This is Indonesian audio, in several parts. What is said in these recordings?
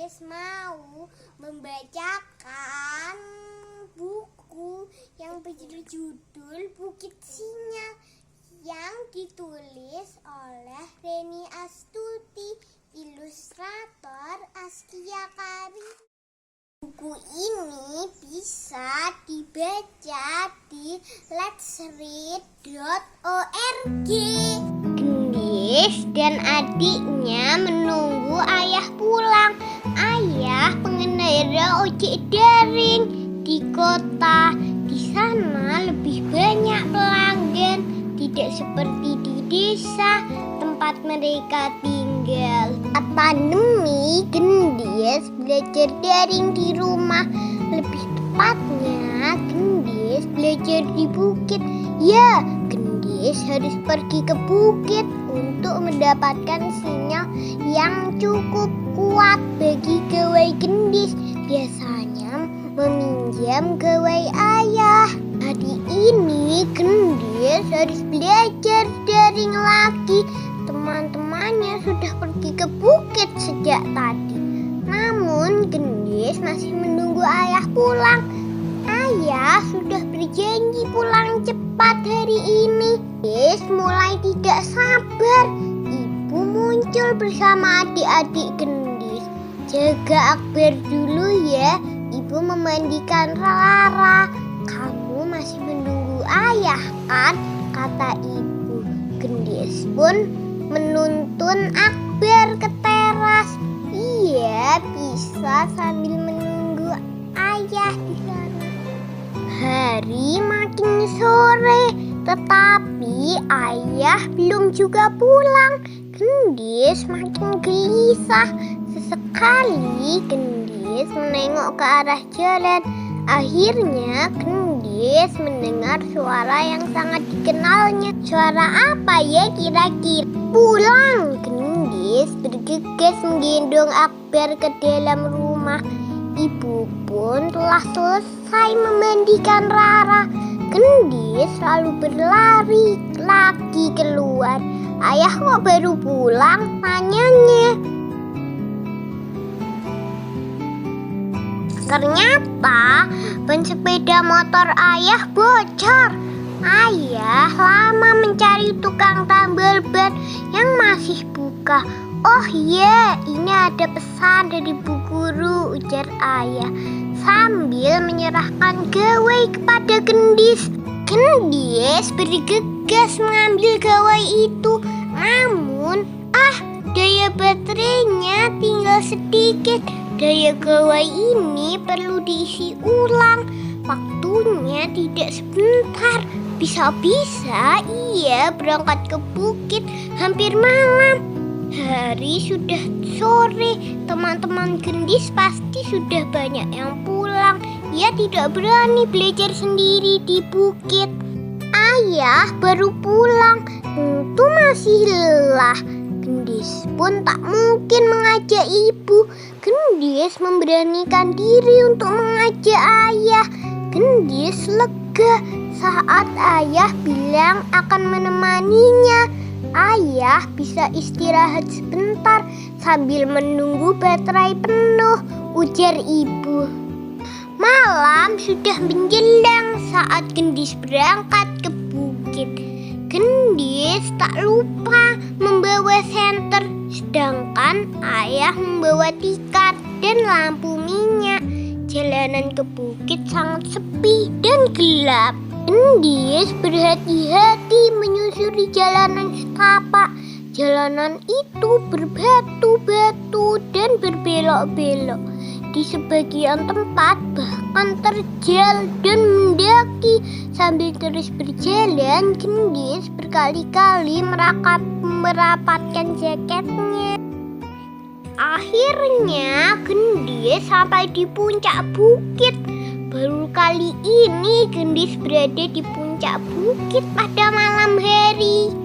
Gendis mau membacakan buku yang berjudul Bukit Sinyal yang ditulis oleh Reni Astuti, ilustrator Askia Kari. Buku ini bisa dibaca di letsread.org. Gendis dan adiknya menunggu ayah pulang. Ayah pengendara ojek daring di kota. Di sana lebih banyak pelanggan, tidak seperti di desa tempat mereka tinggal. Saat pandemi, Gendis belajar daring di rumah. Lebih tepatnya, Gendis belajar di bukit. Ya, Gendis harus pergi ke bukit untuk mendapatkan sinyal yang cukup kuat bagi gawai Gendis. Biasanya meminjam gawai ayah. Hari ini Gendis harus belajar daring lagi. Teman-temannya sudah pergi ke bukit sejak tadi. Namun Gendis masih menunggu ayah pulang. Ayah sudah berjanji pulang cepat hari ini. Gendis mulai tidak sabar. Ibu muncul bersama adik-adik Gendis. Jaga Akbar dulu ya. Ibu memandikan Rara. Kamu masih menunggu ayah kan? Kata ibu. Gendis pun menuntun Akbar ke teras. Iya, bisa sambil menunggu ayah di sana. Hari makin sore, tetapi ayah belum juga pulang. Gendis makin gelisah. Sesekali Gendis menengok ke arah jalan. Akhirnya Gendis mendengar suara yang sangat dikenalnya. Suara apa ya kira-kira? Pulang! Gendis bergegas menggendong Akbar ke dalam rumah. Ibu pun telah selesai memandikan Rara. Gendis lalu berlari lagi keluar. Ayah kok baru pulang? Tanyanya. Ternyata ban sepeda motor ayah bocor. Ayah lama mencari tukang tambal ban yang masih buka. Oh iya, ini ada pesan dari Bu Guru, ujar ayah sambil menyerahkan gawai kepada Gendis. Gendis bergegas mengambil gawai itu. Namun, daya baterainya tinggal sedikit. Daya gawai ini perlu diisi ulang. Waktunya tidak sebentar. Bisa-bisa ia berangkat ke bukit hampir malam. Hari sudah sore. Teman-teman Gendis pasti sudah banyak yang pulang. Ia tidak berani belajar sendiri di bukit. Ayah baru pulang. Tentu masih lelah. Gendis pun tak mungkin mengajak ibu. Gendis memberanikan diri untuk mengajak ayah. Gendis lega saat ayah bilang akan menemaninya. Ayah bisa istirahat sebentar sambil menunggu baterai penuh, ujar ibu. Malam sudah menjelang saat Gendis berangkat ke bukit. Gendis tak lupa membawa senter, sedangkan ayah membawa tikar dan lampu minyak. Jalanan ke bukit sangat sepi dan gelap. Gendis berhati-hati menyusuri jalanan setapak. Jalanan itu berbatu-batu dan berbelok-belok. Di sebagian tempat bahkan terjal dan mendaki. Sambil terus berjalan, Gendis berkali-kali merapatkan jaketnya. Akhirnya Gendis sampai di puncak bukit. Baru kali ini Gendis berada di puncak bukit pada malam hari.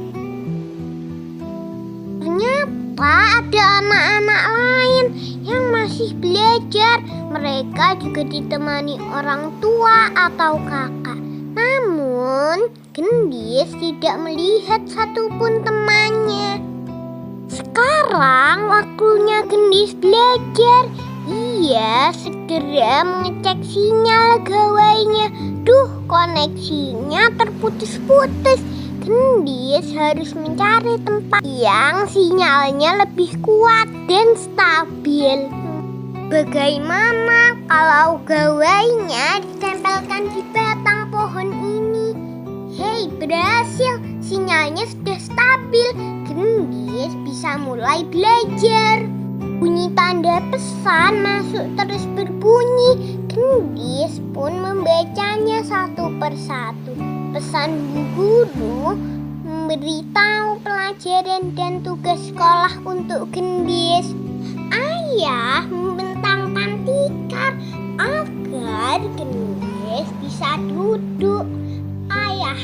Ternyata ada anak-anak lain yang masih belajar. Mereka juga ditemani orang tua atau kakak. Namun Gendis tidak melihat satupun temannya. Sekarang waktunya Gendis belajar. Iya, segera mengecek sinyal gawainya. Duh, koneksinya terputus-putus. Gendis harus mencari tempat yang sinyalnya lebih kuat dan stabil. Bagaimana kalau gawainya ditempelkan di batang pohon ini? Hei, berhasil. Sinyalnya sudah stabil. Gendis bisa mulai belajar. Bunyi tanda pesan masuk terus berbunyi. Gendis pun membacanya satu persatu. Pesan bu guru memberitahu pelajaran dan tugas sekolah untuk Gendis. Ayah membentangkan tikar agar Gendis bisa duduk. Ayah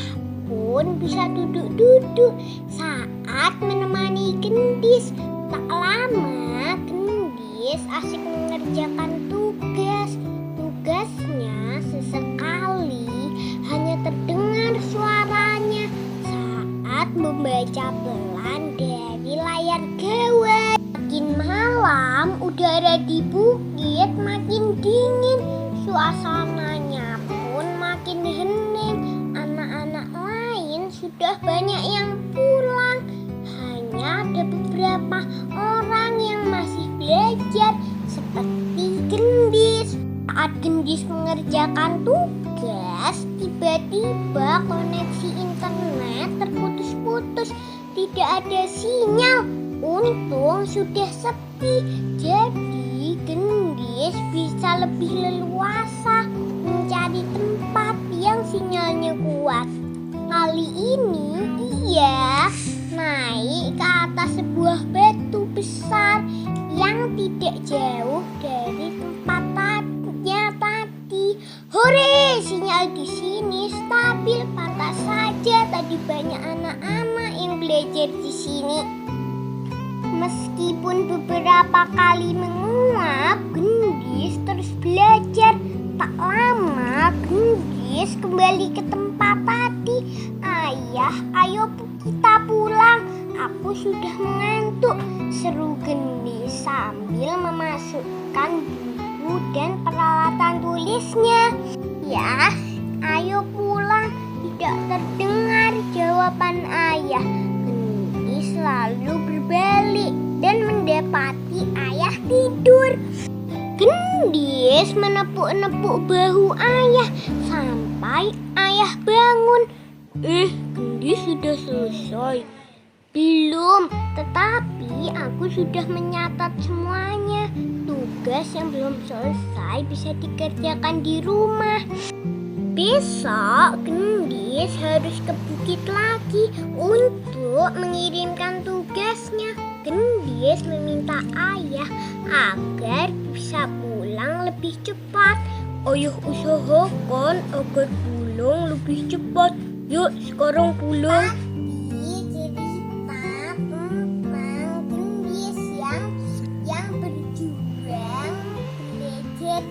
pun bisa duduk-duduk saat menemani Gendis. Tak lama Gendis asik mengerjakan tugas. Tugasnya sesekali hanya terdengar suaranya saat membaca pelan dari layar gawai. Makin malam, udara di bukit makin dingin. Suasananya pun makin hening. Anak-anak lain sudah banyak yang pulang. Hanya ada beberapa orang yang masih belajar seperti Gendis. Saat Gendis mengerjakan tugas, tiba-tiba koneksi internet terputus-putus. Tidak ada sinyal. Untung sudah sepi, jadi Gendis bisa lebih leluasa mencari tempat yang sinyalnya kuat. Kali ini ia naik ke atas sebuah batu besar yang tidak jauh dari tempatnya tadi. Hore, sinyal di sini stabil. Pantas saja tadi banyak anak-anak yang belajar di sini. Meskipun beberapa kali menguap, Gendis terus belajar. Tak lama Gendis kembali ke tempat tadi. Ayah, ayo kita pulang. Aku sudah mengantuk, seru Gendis sambil memasukkan buku dan peralatan tulisnya. Ya, ayo pulang. Tidak terdengar jawaban ayah. Gendis lalu berbalik dan mendapati ayah tidur. Gendis menepuk-nepuk bahu ayah sampai ayah bangun. Gendis sudah selesai. Belum, tetapi aku sudah menyatat semuanya. Tugas yang belum selesai bisa dikerjakan di rumah. Besok Gendis harus ke bukit lagi untuk mengirimkan tugasnya. Gendis meminta ayah agar bisa pulang lebih cepat. Ayah usahakan agar pulang lebih cepat. Yuk, sekarang pulang. Tapi cerita tentang Gendis yang berjuang belajar